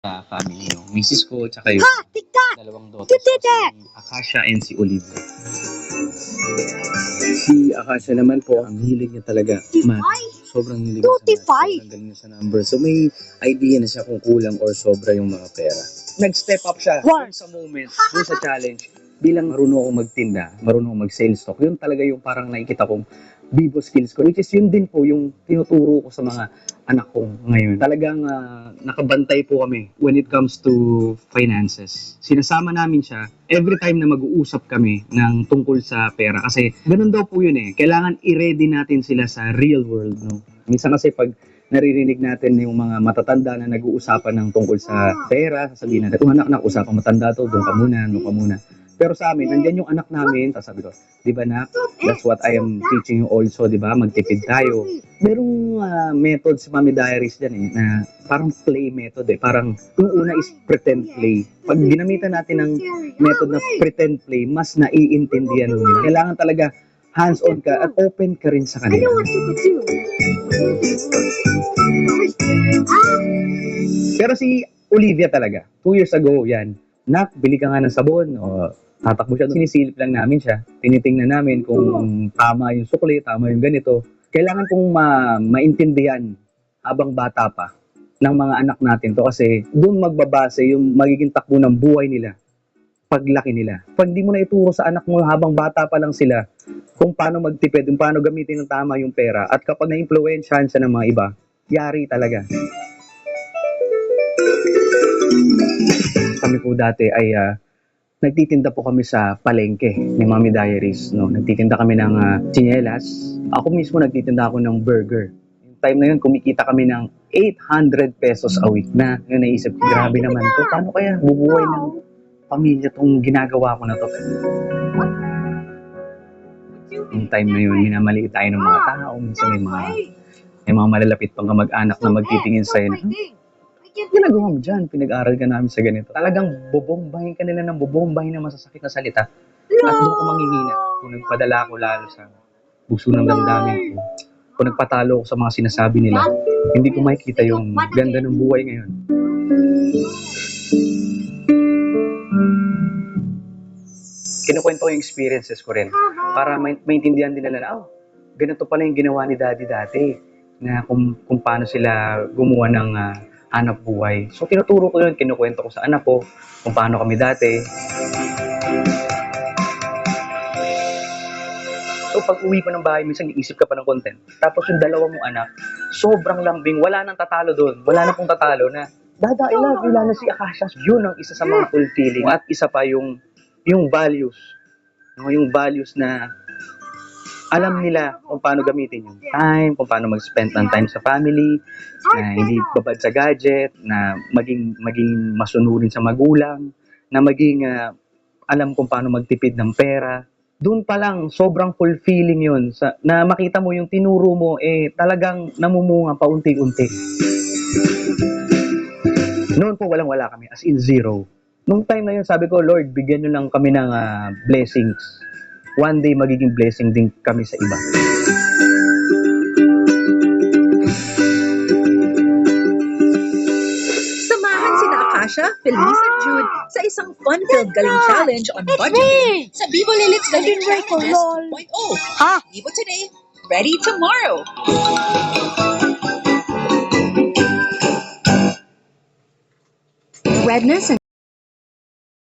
sa family, yung misis ko, tsaka yung dalawang daughters ko, si Akasha and si Olivia. Si Akasha naman po, ang hilig niya talaga, math. Sobrang hilig niya sa math. Sobrang galing niya sa number. So may idea na siya kung kulang or sobra yung mga pera. Nag-step up siya dun sa moment, dun sa challenge. Bilang marunong akong magtinda, marunong akong mag-sales talk, yun talaga yung parang nakikita kong Bibo skills ko, which is yun din po yung tinuturo ko sa mga anak ko ngayon. Talagang nakabantay po kami when it comes to finances. Sinasama namin siya every time na mag-uusap kami ng tungkol sa pera. Kasi ganun daw po yun eh. Kailangan i-ready natin sila sa real world. No? Minsan kasi pag naririnig natin yung mga matatanda na nag-uusapan ng tungkol sa pera, sasabihin natin, anak, usapan matanda to, doon ka muna. Pero sa amin, nandiyan yung anak namin, sasabi ko, di ba nak, that's what I am teaching you also, di ba, magtipid tayo. Merong method sa Mommy Diaries dyan eh, na parang play method eh, parang yung una is pretend play. Pag ginamitan natin ng method na pretend play, mas naiintindihan mo nila. Kailangan talaga hands-on ka at open ka rin sa kanila. Pero si Olivia talaga, 2 years ago, yan, nak, bili ka nga ng sabon, o tatakbo siya, sinisilip lang namin siya, tinitingnan namin kung tama yung sukli, tama yung ganito. Kailangan kong maintindihan habang bata pa ng mga anak natin to kasi doon magbabase yung magiging takbo ng buhay nila paglaki nila. Pag di mo na ituro sa anak mo habang bata pa lang sila kung paano magtipid, kung paano gamitin ng tama yung pera, at kapag na-influensyahan siya ng mga iba, yari talaga. Kami po dati ay nagtitinda po kami sa palengke ni Mommy Diaries. No? Nagtitinda kami ng tsinelas. Ako mismo nagtitinda ako ng burger. Yung time na yun, kumikita kami ng 800 pesos a week na yun naisip ko, grabe naman to. Paano kaya bubuhay ng pamilya tong ginagawa ko na to? Yung time na yun, minamaliit tayo ng mga tao. Minsan may mga malalapit pang kamag-anak na magtitingin sa'yo na, ginagawa mo dyan, pinag-aral ka namin sa ganito. Talagang bobombahin ka nila ng bobombahin na masasakit na salita. At doon ko manghihina. Kung nagpadala ko lalo sa puso ng damdamin ko, kung nagpatalo ko sa mga sinasabi nila, hindi ko makikita yung ganda ng buhay ngayon. Kinukwento ko yung experiences ko rin para maintindihan din nila na, ganito pala yung ginawa ni Daddy dati, na kung paano sila gumawa ng hanap buhay. So, tinuturo ko yun, kinukwento ko sa anak ko, kung paano kami dati. So, pag uwi ko ng bahay, minsan iisip ka pa ng content. Tapos yung dalawa mong anak, sobrang lambing, wala nang tatalo doon. Wala na pong tatalo na, Dada, I love you, na si Akasha. Yun ang isa sa mga fulfilling. At isa pa yung values. Yung values na alam nila kung paano gamitin yung time, kung paano mag-spend ng time sa family, na hindi babad sa gadget, na maging masunurin sa magulang, na maging alam kung paano magtipid ng pera. Doon pa lang, sobrang fulfilling yun. Na makita mo yung tinuro mo, talagang namumunga paunti-unti. Noon po, walang-wala kami, as in zero. Nung time na yun, sabi ko, Lord, bigyan nyo lang kami ng blessings. One day, magiging blessing din kami sa iba. Samahan sina Akasha, Feliz at Jude sa isang fun-filled galing challenge on budgeting sa Vivo Lilith's Galing Challenges 2.0. Vivo today, ready tomorrow. Redness and